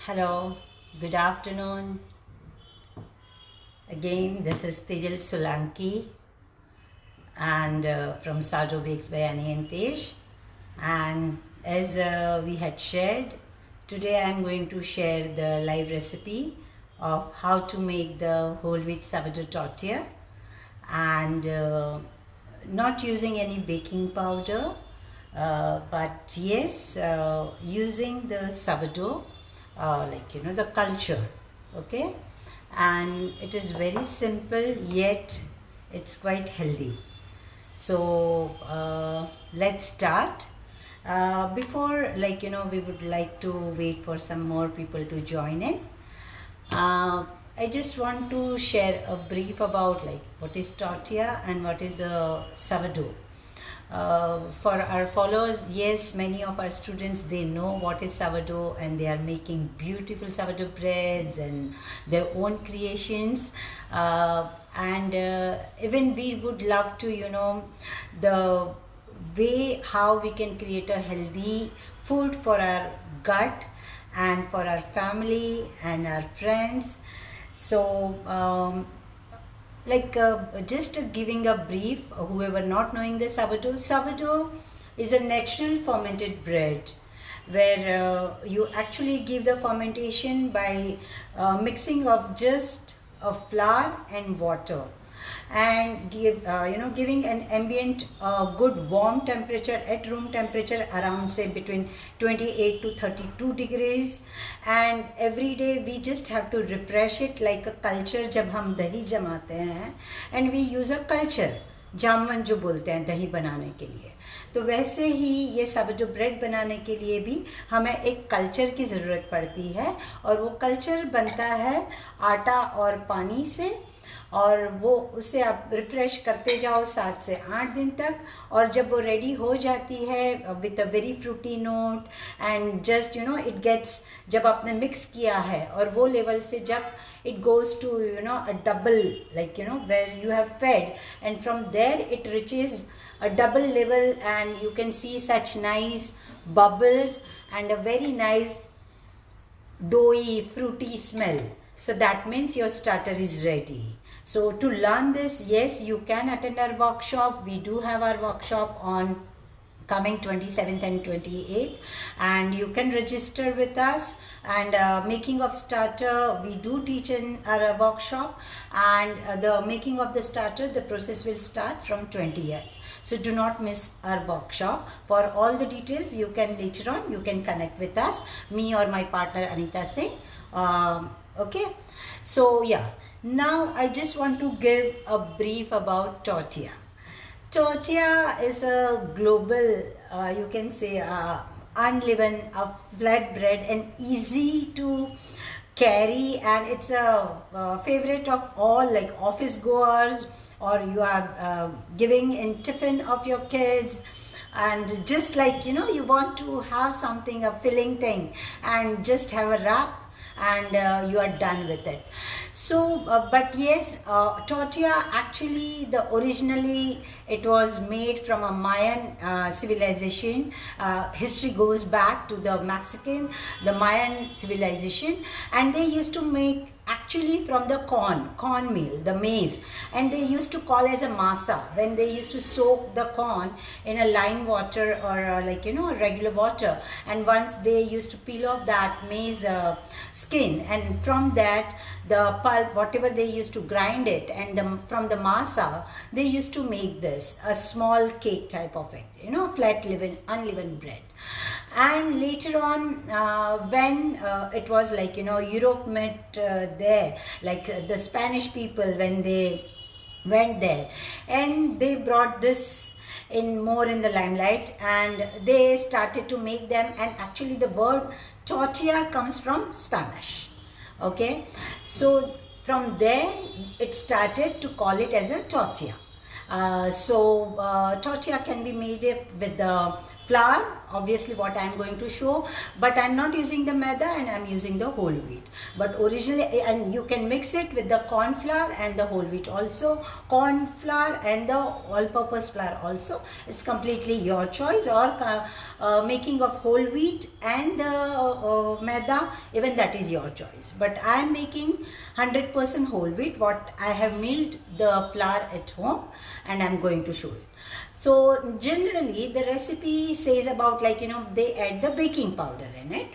Hello, good afternoon. Again, this is Tejal Solanki and from Sardo Bakes by Annie and Tej. And as we had shared, today I am going to share the live recipe of how to make the whole wheat sourdough tortilla and not using any baking powder, but yes, using the sourdough, the culture, okay, and it is very simple yet it's quite healthy. So let's start. Before, we would like to wait for some more people to join in. I just want to share a brief about what is tortilla and what is the sourdough. For our followers, yes, many of our students, they know what is sourdough and they are making beautiful sourdough breads and their own creations. And even we would love to, the way how we can create a healthy food for our gut and for our family and our friends. So just giving a brief, whoever not knowing the sourdough is a natural fermented bread where you actually give the fermentation by mixing of just a flour and water, and giving an ambient good warm temperature at room temperature around say between 28 to 32 degrees, and every day we just have to refresh it like a culture. जब हम दही जमाते हैं and we use a culture, Jamvan जो बोलते हैं दही बनाने के लिए, तो वैसे ही ये सोurdough ब्रेड बनाने के लिए भी हमें एक कल्चर की ज़रूरत पड़ती है, और वो कल्चर बनता है आटा और पानी से, और वो उसे आप रिफ्रेश करते जाओ 7 से 8 दिन तक, और जब वो रेडी हो जाती है with a very fruity note and just it gets, जब आपने मिक्स किया है और वो लेवल से जब it goes to a double, where you have fed, and from there it reaches a double level and you can see such nice bubbles and a very nice doughy fruity smell. So that means your starter is ready. So to learn this, yes, you can attend our workshop. We do have our workshop on coming 27th and 28th, and you can register with us. And making of starter we do teach in our workshop, and the making of the starter, the process will start from 20th. So do not miss our workshop. For all the details, you can later on you can connect with us, me or my partner Anita Singh. Okay, so yeah, now I just want to give a brief about tortilla. Tortilla is a global, you can say, unleavened, a flat bread, and easy to carry, and it's a favorite of all, like office goers, or you are giving in tiffin of your kids, and just you want to have something, a filling thing, and just have a wrap and you are done with it. So but yes, tortilla actually originally it was made from a Mayan civilization. History goes back to the Mayan civilization, and they used to make actually from the corn meal, the maize, and they used to call as a masa when they used to soak the corn in a lime water or regular water, and once they used to peel off that maize skin, and from that the pulp, whatever they used to grind it, and from the masa they used to make this a small cake type of it, flat unleavened bread. And later on, when it was Europe met there, the Spanish people, when they went there, and they brought this more in the limelight, and they started to make them, and actually the word tortilla comes from Spanish. Okay, so from there it started to call it as a tortilla. Tortilla can be made with the flour, obviously what I'm going to show, but I'm not using the maida and I'm using the whole wheat. But originally, and you can mix it with the corn flour and the whole wheat also. Corn flour and the all-purpose flour also. It's completely your choice, or making of whole wheat and the maida, even that is your choice. But I'm making 100% whole wheat, what I have milled the flour at home, and I'm going to show it. So generally the recipe says about, like, they add the baking powder in it,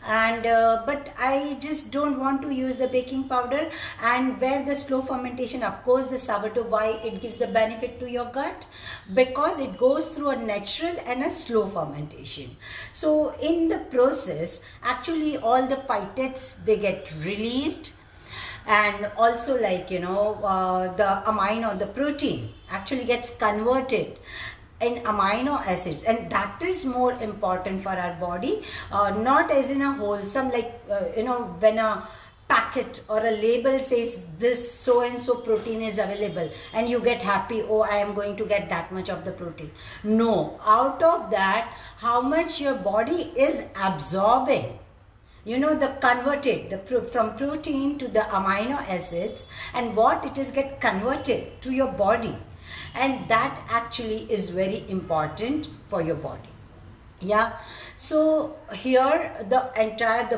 and but I just don't want to use the baking powder. And where the slow fermentation, of course the sourdough, why it gives the benefit to your gut, because it goes through a natural and a slow fermentation. So in the process, actually all the phytates, they get released, and also, like, the amino, the protein actually gets converted in amino acids, and that is more important for our body, not as in a wholesome, like, when a packet or a label says this so and so protein is available, and you get happy, oh, I am going to get that much of the protein. No, out of that, how much your body is absorbing, the converted, from protein to the amino acids, and what it is get converted to your body, and that actually is very important for your body. Yeah, so here the entire, the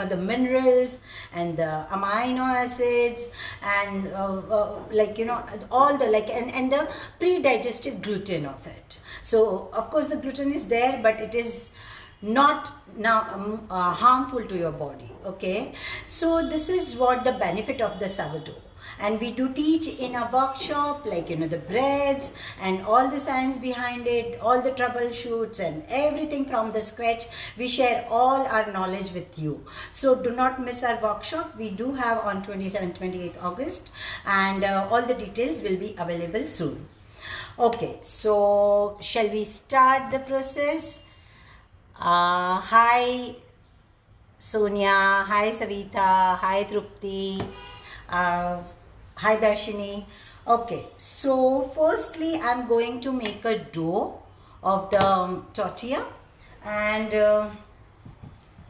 the minerals and the amino acids, and all the, like, and the pre-digestive gluten of it. So of course the gluten is there, but it is not now harmful to your body. Okay, so this is what the benefit of the sourdough. And we do teach in a workshop, like, the breads and all the science behind it, all the troubleshoots and everything from the scratch. We share all our knowledge with you. So do not miss our workshop. We do have on 27th, 28th August, and all the details will be available soon. Okay, so shall we start the process? Hi Sonia, hi Savita, hi Trupti, hi Darshini. Okay, so firstly I'm going to make a dough of the tortilla, and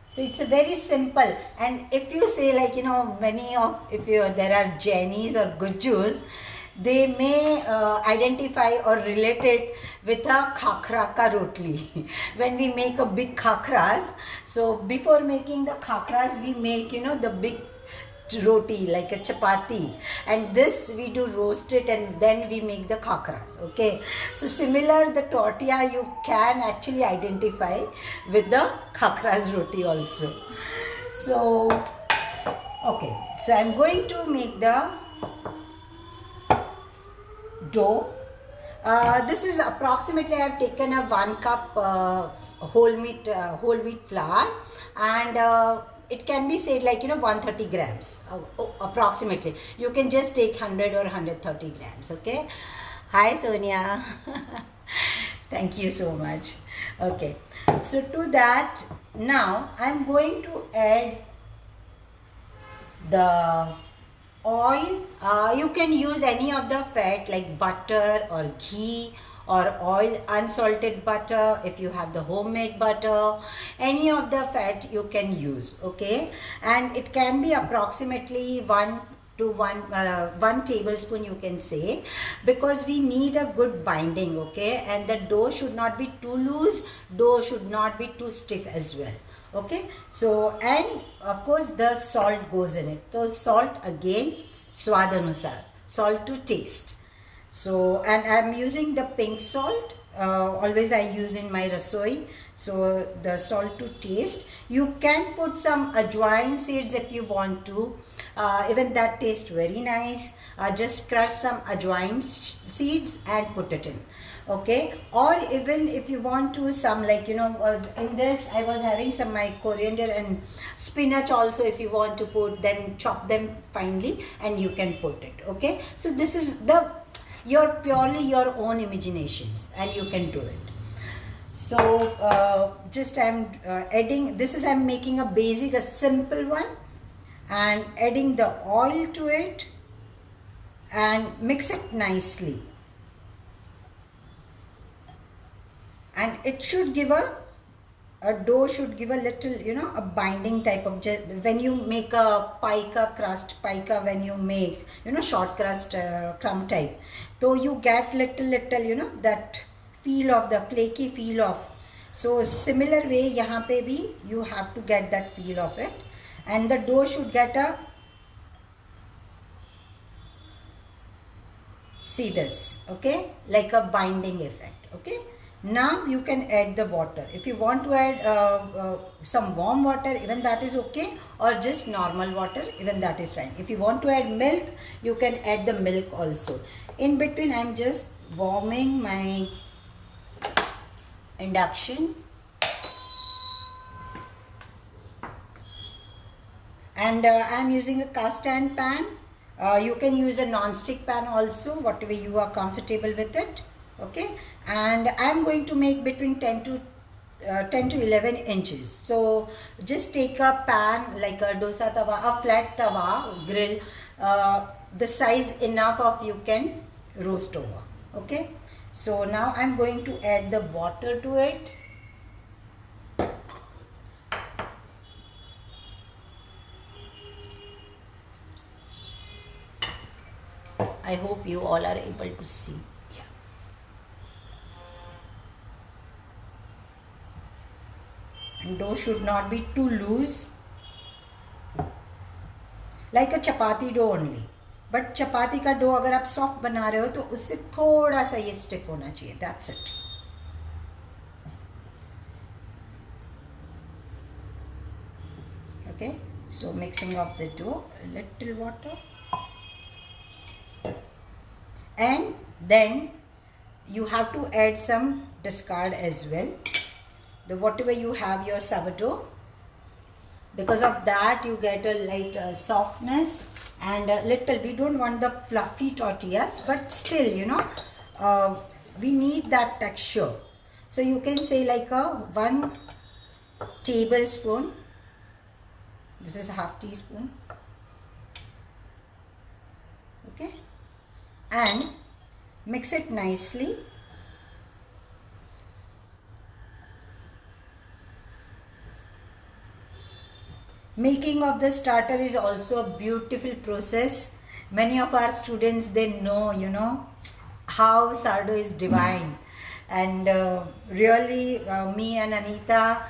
so it's a very simple. And if you say, like, many of, there are Jennies or Gujjus, they may identify or relate it with a khakra ka rotli. When we make a big khakras, so before making the khakras, we make, the big roti, like a chapati, and this we do roast it, and then we make the khakras. Okay, so similar, the tortilla you can actually identify with the khakras roti also. So okay, so I'm going to make the dough. This is approximately, I have taken a 1 cup whole wheat flour, and it can be said, like, 130 grams approximately. You can just take 100 or 130 grams. Okay, hi Sonia. Thank you so much. Okay, so to that, now I'm going to add the oil. You can use any of the fat, like butter or ghee or oil, unsalted butter. If you have the homemade butter, any of the fat you can use. Okay, and it can be approximately 1 tablespoon, you can say, because we need a good binding. Okay, and the dough should not be too loose, dough should not be too stiff as well. Okay, so, and of course the salt goes in it. So salt, again, swad anusar, salt to taste. So, and I'm using the pink salt, always I use in my rasoi. So the salt to taste. You can put some ajwain seeds if you want to, even that tastes very nice. Just crush some ajwain seeds and put it in. Okay, or even if you want to, some, like, in this I was having some my coriander and spinach also. If you want to put, then chop them finely and you can put it. Okay, so this is purely your own imaginations, and you can do it. So just I'm adding, this is, I'm making a basic, a simple one, and adding the oil to it and mix it nicely. and it should give a dough should give a little, you know, a binding type of, when you make a pica crust, when you make, you know, short crust crumb type, so you get little, you know, that feel of the flaky feel of. So similar way yahan pe bhi you have to get that feel of it, and the dough should get a, see this, okay, like a binding effect. Okay, now you can add the water. If you want to add some warm water, even that is okay, or just normal water, even that is fine. If you want to add milk, you can add the milk also. In between, I'm just warming my induction, and I'm using a cast iron pan. You can use a non-stick pan also, whatever you are comfortable with it. Okay, and I'm going to make between 10 to 11 inches. So just take a pan like a dosa tawa, a flat tawa, grill, the size enough of you can roast over. Okay, so now I'm going to add the water to it. I hope you all are able to see. Yeah. And dough should not be too loose, like a chapati dough only. But chapati का dough अगर आप soft बना रहे हो तो उससे थोड़ा सा ये stiff होना चाहिए. That's it. Okay. So mixing of the dough, a little water. And then you have to add some discard as well, the whatever you have your sourdough. Because of that you get a light softness and a little, we don't want the fluffy tortillas, but still, you know, we need that texture. So you can say like a 1 tablespoon, this is half teaspoon. Okay, and mix it nicely. Making of the starter is also a beautiful process. Many of our students, they know, you know, how sourdough is divine. And really, me and Anita,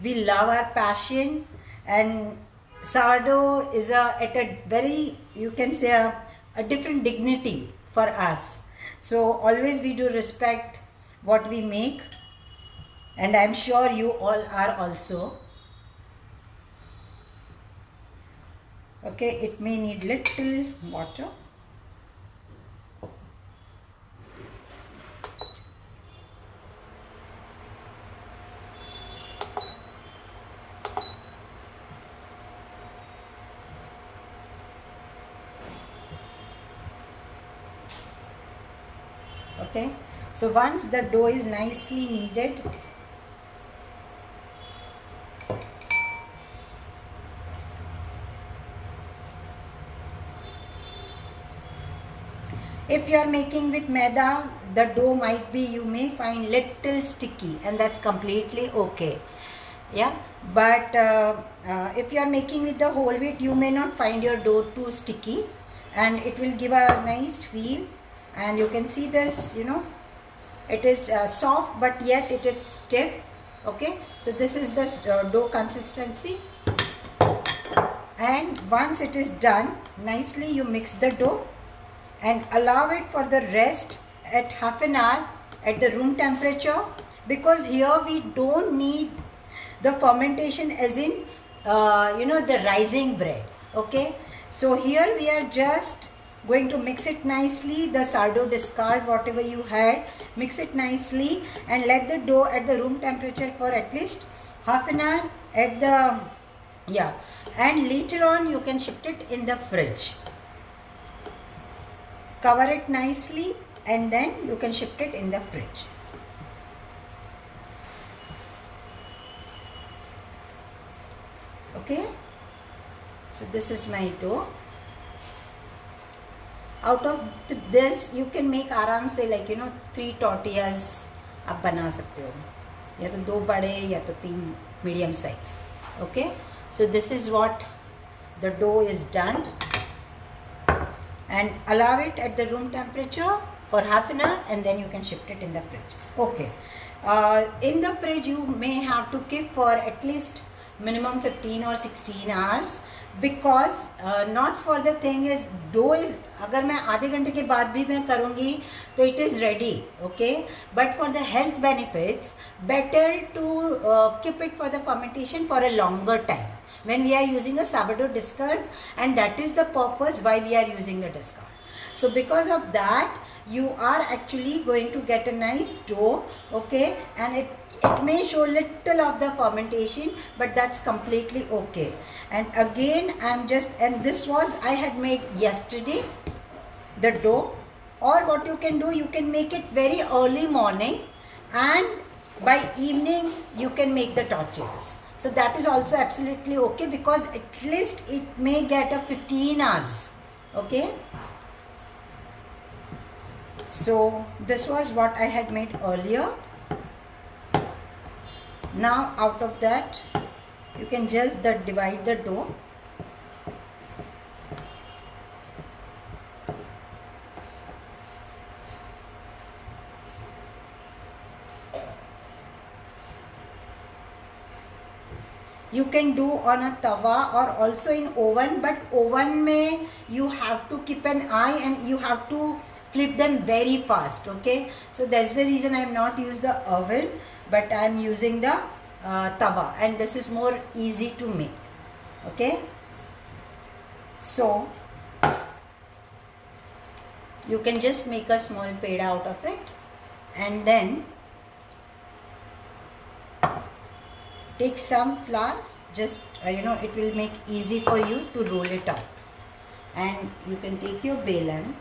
we love our passion. And sourdough is at a very, you can say, a different dignity for us. So always we do respect what we make. And I'm sure you all are also. Okay, it may need little water. Okay, so once the dough is nicely kneaded, if you are making with maida, the dough might be, you may find little sticky, and that's completely okay. Yeah, but if you are making with the whole wheat, you may not find your dough too sticky, and it will give a nice feel. And you can see this, you know, it is soft, but yet it is stiff. Okay, so this is the dough consistency. And once it is done, nicely you mix the dough and allow it for the rest at half an hour at the room temperature, because here we don't need the fermentation as in you know, the rising bread. Okay, so here we are just going to mix it nicely, the sourdough discard whatever you had, mix it nicely and let the dough at the room temperature for at least half an hour at the, yeah, and later on you can shift it in the fridge. Cover it nicely and then you can shift it in the fridge. Okay, so this is my dough. Out of this you can make aram se, like, you know, 3 tortillas आप बना सकते हो, या तो 2 बड़े या तो 3 medium size. Okay, so this is what the dough is done, and allow it at the room temperature for half an hour, and then you can shift it in the fridge. Okay, in the fridge you may have to keep for at least minimum 15 or 16 hours, because not for the thing is dough is, अगर मैं आधे घंटे के बाद भी मैं करूँगी तो it is ready. Okay, but for the health benefits better to keep it for the fermentation for a longer time when we are using a sourdough discard, and that is the purpose why we are using the discard. So because of that you are actually going to get a nice dough. Okay, and it may show little of the fermentation, but that's completely okay. And again I'm just, and this was I had made yesterday the dough, or what you can do, you can make it very early morning and by evening you can make the tortillas. So that is also absolutely okay, because at least it may get a 15 hours. Okay, so this was what I had made earlier. Now out of that you can just divide the dough. You can do on a tawa or also in oven, but oven mein you have to keep an eye and you have to flip them very fast. Okay, so that's the reason I have not used the oven, but I am using the tawa, and this is more easy to make. Okay, so you can just make a small peda out of it, and then take some flour, just it will make easy for you to roll it out. And you can take your belan,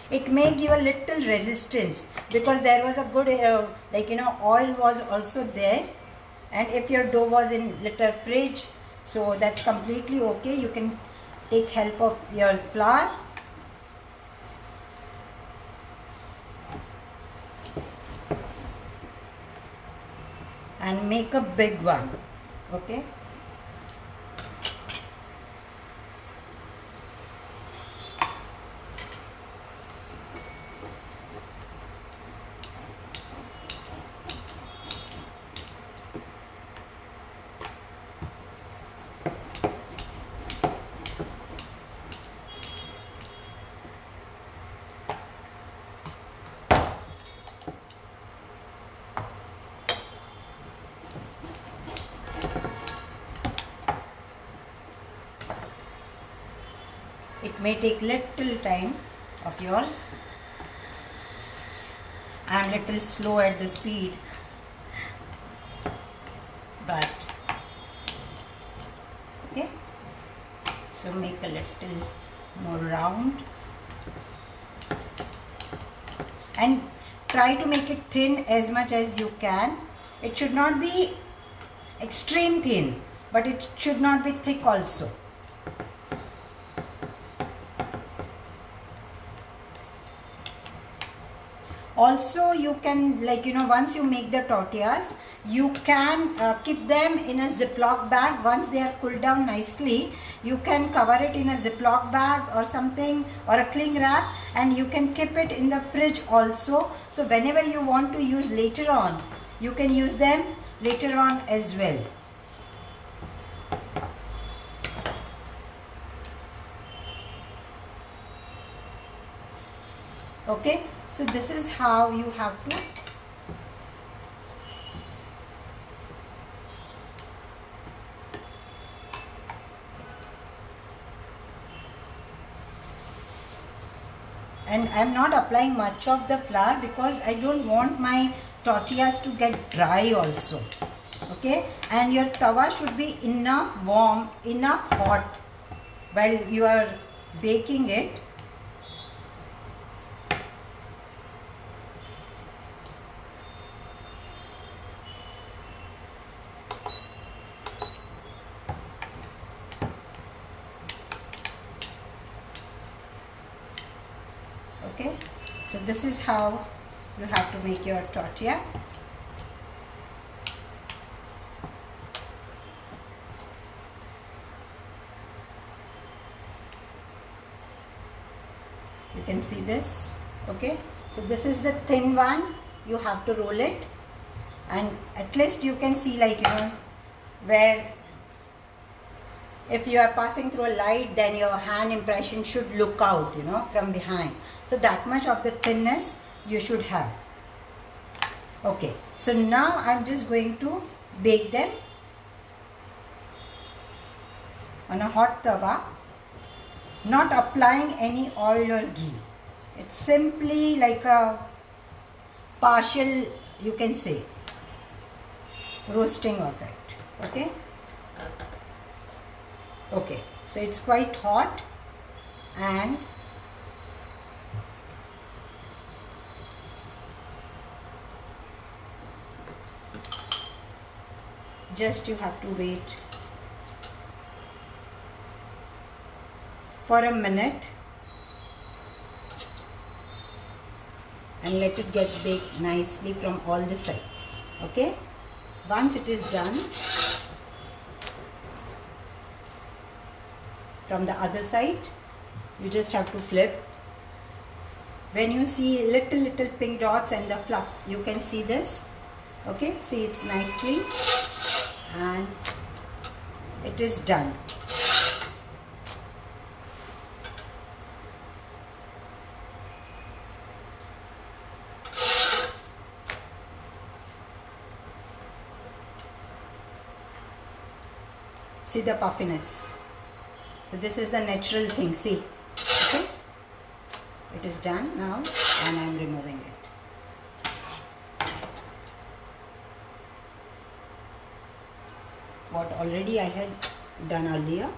it may give a little resistance because there was a good oil was also there, and if your dough was in little fridge, so that's completely okay. You can take help of your flour and make a big one. Okay, it may take little time of yours. I am little slow at the speed, but okay, so make a little more round and try to make it thin as much as you can. It should not be extreme thin, but it should not be thick also. Also you can, once you make the tortillas, you can keep them in a Ziploc bag. Once they are cooled down nicely, you can cover it in a Ziploc bag or something, or a cling wrap, and you can keep it in the fridge also. So whenever you want to use later on, you can use them later on as well. Okay, so this is how you have to and I am not applying much of the flour because I don't want my tortillas to get dry also. Okay, and your tawa should be enough warm, enough hot while you are baking it. So this is how you have to make your tortilla. You can see this. Okay, so this is the thin one. You have to roll it, and at least you can see, like, where if you are passing through a light, then your hand impression should look out, from behind. So that much of the thinness you should have. Okay, so now I'm just going to bake them on a hot tawa, not applying any oil or ghee. It's simply like a partial, you can say, roasting of it. Okay. Okay, so it's quite hot, and just you have to wait for a minute and let it get baked nicely from all the sides. Okay, once it is done, from the other side, you just have to flip. When you see little pink dots and the fluff, you can see this. Okay, see, it's nicely, and it is done. See the puffiness. So this is the natural thing, see. Okay, it is done now, and I am removing it. What already I had done earlier.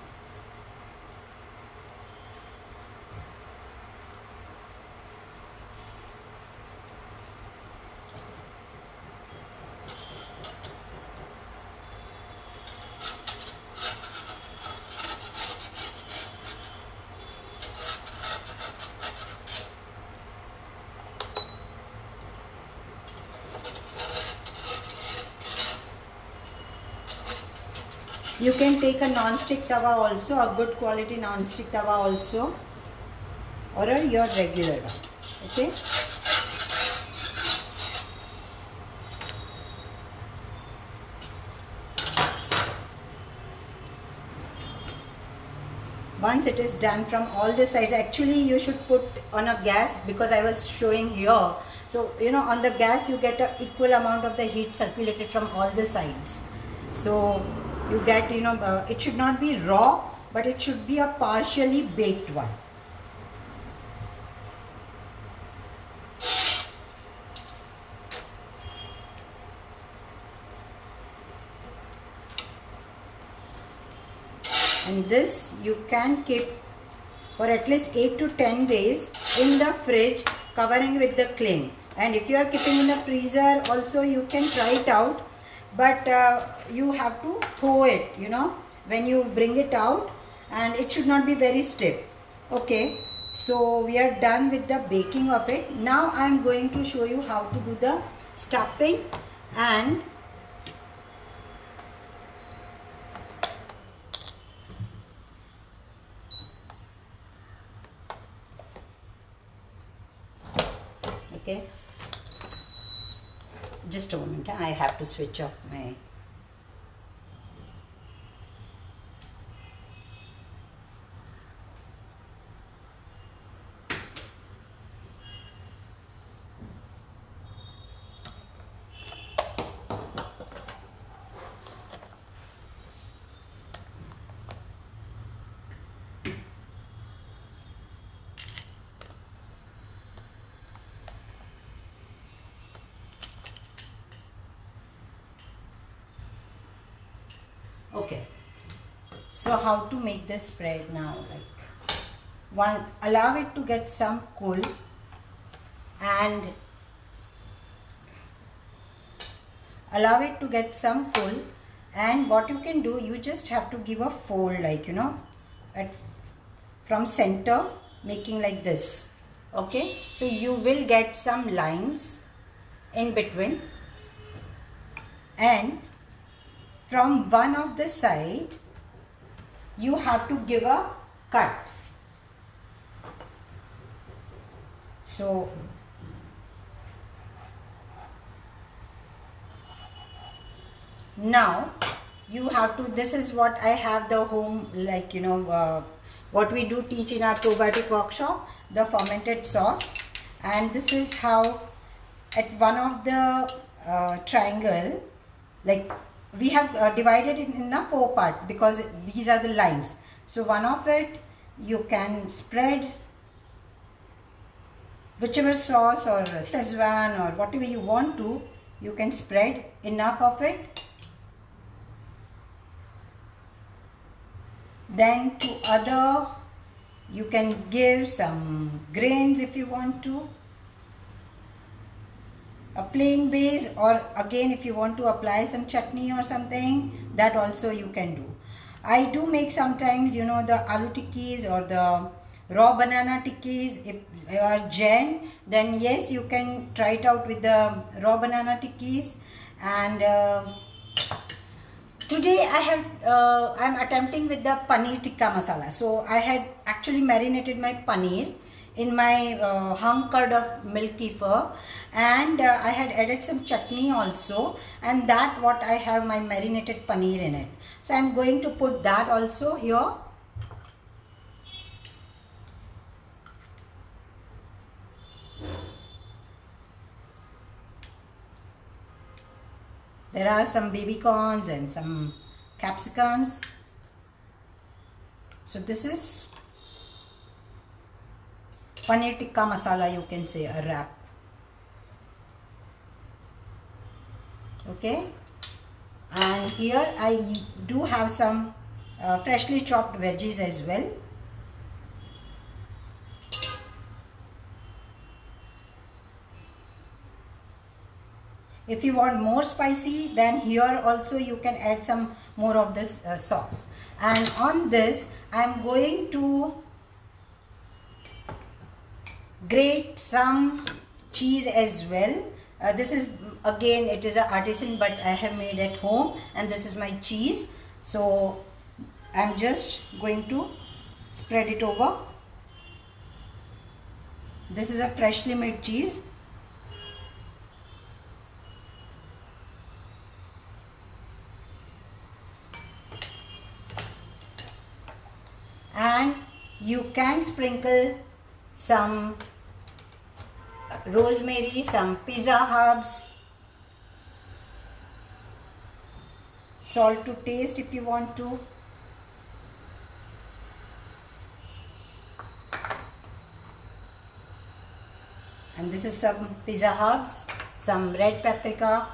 You can take a non-stick tawa also, a good quality non-stick tawa also, or your regular one. Okay. Once it is done from all the sides, actually you should put on a gas, because I was showing here. So on the gas you get an equal amount of the heat circulated from all the sides. So you get, it should not be raw, but it should be a partially baked one. And this you can keep for at least 8 to 10 days in the fridge, covering with the cling. And if you are keeping in the freezer also, you can try it out. But you have to thaw it, when you bring it out, and it should not be very stiff. Okay, so we are done with the baking of it. Now I am going to show you how to do the stuffing. And okay, just a moment, I have to switch off my okay. So how to make the spread now? Like, one, allow it to get some cool, and what you can do, you just have to give a fold, like, from center, making like this. Okay, so you will get some lines in between, and from one of the side you have to give a cut. So now you have to, this is what I have the home, like what we do teach in our probiotic workshop, the fermented sauce. And this is how at one of the triangle, like we have divided it in a 4 part because these are the lines. So one of it you can spread whichever sauce or Szechuan or whatever you want to, you can spread enough of it. Then to other, you can give some grains if you want to, a plain base, or again if you want to apply some chutney or something, that also you can do. I do make sometimes, the aloo tikkis or the raw banana tikkis. If you are Jain, then yes, you can try it out with the raw banana tikkis. And today I'm attempting with the paneer tikka masala. So I had actually marinated my paneer in my hung curd of milk kefir, and I had added some chutney also, and that what I have my marinated paneer in it. So I'm going to put that also here. There are some baby corns and some capsicums. So this is paneer tikka masala, you can say, a wrap. Okay, and here I do have some freshly chopped veggies as well. If you want more spicy, then here also you can add some more of this sauce. And on this I am going to grate some cheese as well. This is again, it is an artisan, but I have made at home, and this is my cheese. So I'm just going to spread it over. This is a freshly made cheese. And you can sprinkle some rosemary, some pizza herbs, salt to taste if you want to. And this is some pizza herbs, some red paprika,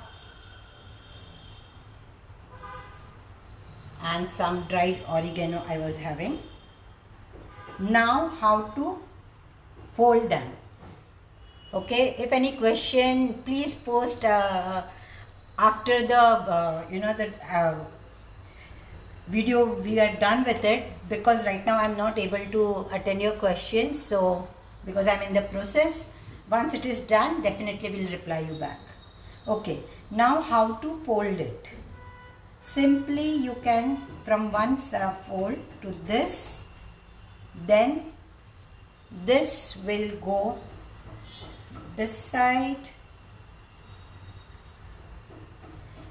and some dried oregano I was having. Now how to fold them. Okay, if any question, please post after the video we are done with it, because right now I'm not able to attend your questions. So because I'm in the process, once it is done, definitely will reply you back. Okay, now how to fold it. Simply you can from one fold to this, then this will go this side.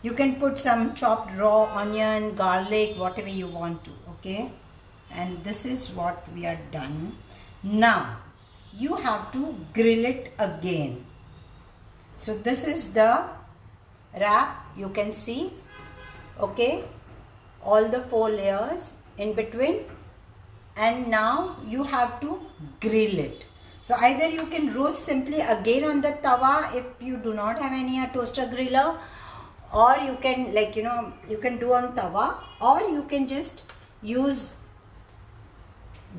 You can put some chopped raw onion, garlic, whatever you want to. Okay, and this is what we are done. Now you have to grill it again. So this is the wrap, you can see. Okay, all the 4 layers in between, and now you have to grill it. So either you can roast simply again on the tawa if you do not have any toaster griller, or you can you can do on tawa, or you can just use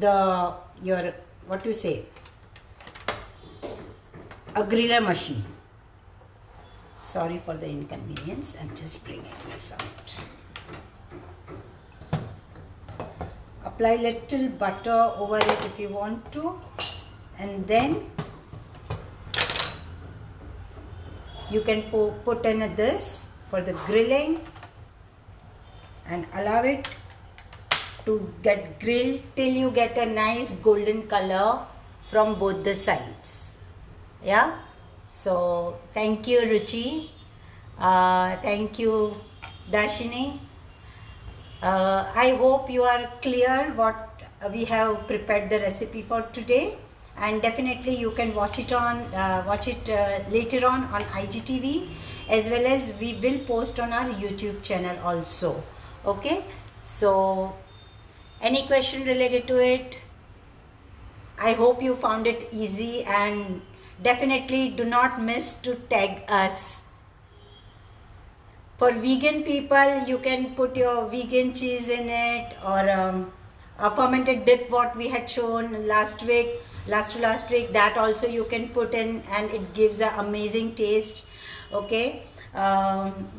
a griller machine. Sorry for the inconvenience, I'm just bringing this out. Apply little butter over it if you want to, and then you can put in this for the grilling and allow it to get grilled till you get a nice golden color from both the sides. Yeah, so thank you Ruchi, thank you Darshini. I hope you are clear what we have prepared the recipe for today, and definitely you can watch it later on IGTV, as well as we will post on our YouTube channel also. Okay, so any question related to it? I hope you found it easy, and definitely do not miss to tag us. For vegan people, you can put your vegan cheese in it, or a fermented dip what we had shown last week, last week, that also you can put in, and it gives an amazing taste. Okay,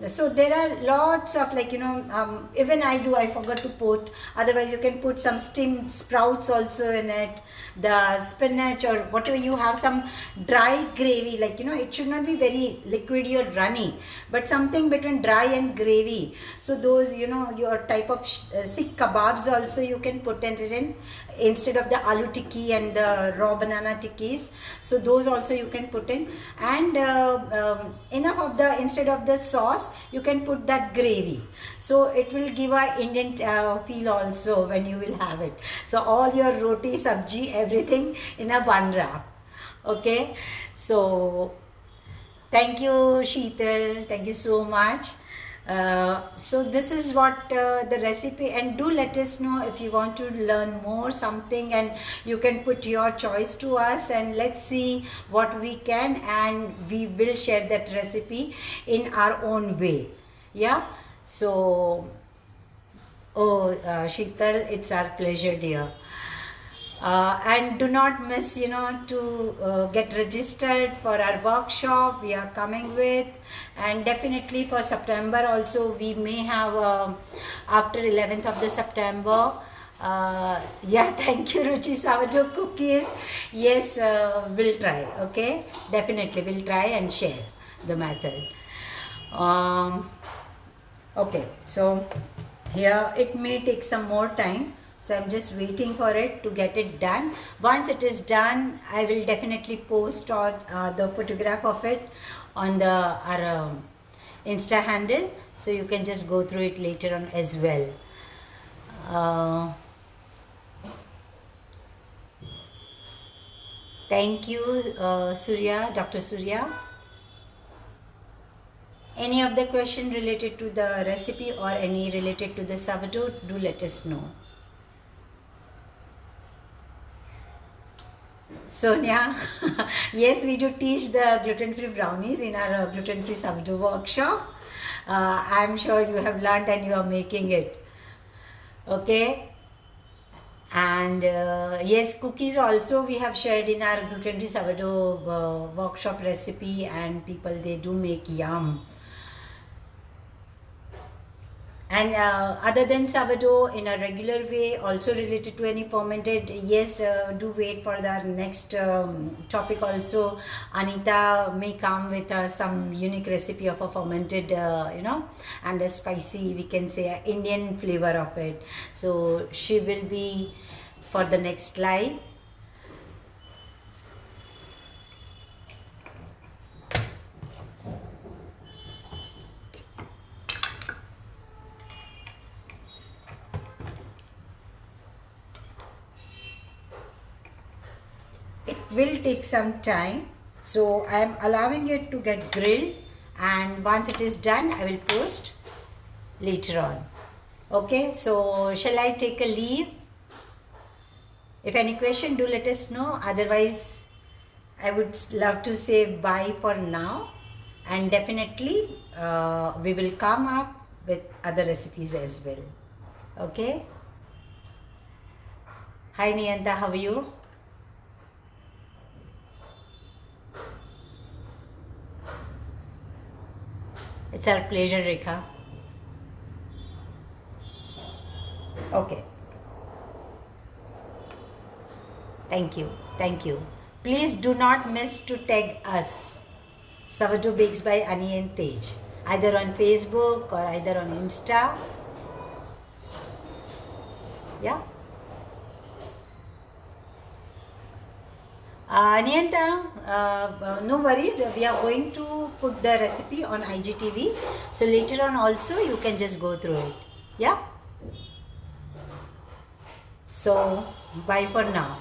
so there are lots of, like, even I forgot to put, otherwise you can put some steamed sprouts also in it, the spinach or whatever you have, some dry gravy, like, it should not be very liquidy or runny, but something between dry and gravy. So those, your type of sikh kebabs also you can put it in, instead of the aloo tikki and the raw banana tikkis. So those also you can put in, and enough of the, instead of the sauce, you can put that gravy, so it will give a Indian feel also when you will have it. So all your roti, sabji, everything in a one wrap. Okay, so thank you Sheetal, thank you so much. So this is what the recipe, and do let us know if you want to learn more something, and you can put your choice to us, and let's see what we can, and we will share that recipe in our own way. Yeah, so Sheetal, it's our pleasure, dear. And do not miss, to get registered for our workshop we are coming with, and definitely for September also we may have after 11th of the September. Yeah, thank you Ruchi. Sourdough cookies, yes, we'll try. Okay, definitely we'll try and share the method. Okay, so here it may take some more time, so I'm just waiting for it to get it done. Once it is done, I will definitely post all the photograph of it on our Insta handle, so you can just go through it later on as well. Thank you, Surya, Dr. Surya. Any of the question related to the recipe or any related to the sourdough, do let us know. Sonia, yes, we do teach the gluten-free brownies in our gluten-free sourdough workshop. I'm sure you have learned and you are making it. Okay. And yes, cookies also we have shared in our gluten-free sourdough workshop recipe, and people, they do make yum. And other than sourdough, in a regular way, also related to any fermented, yes, do wait for the next topic also. Anita may come with some unique recipe of a fermented, and a spicy, we can say, Indian flavor of it. So she will be for the next live. Will take some time, so I am allowing it to get grilled, and once it is done I will post later on. Okay, so shall I take a leave? If any question, do let us know. Otherwise, I would love to say bye for now, and definitely we will come up with other recipes as well. Okay. Hi Niyanta, how are you? It's our pleasure, Rekha. Okay. Thank you. Thank you. Please do not miss to tag us. Sourdough Bakes by Ani and Tej, either on Facebook or either on Insta. Yeah. Niyanta, no worries, we are going to put the recipe on IGTV, so later on also you can just go through it. Yeah. So bye for now.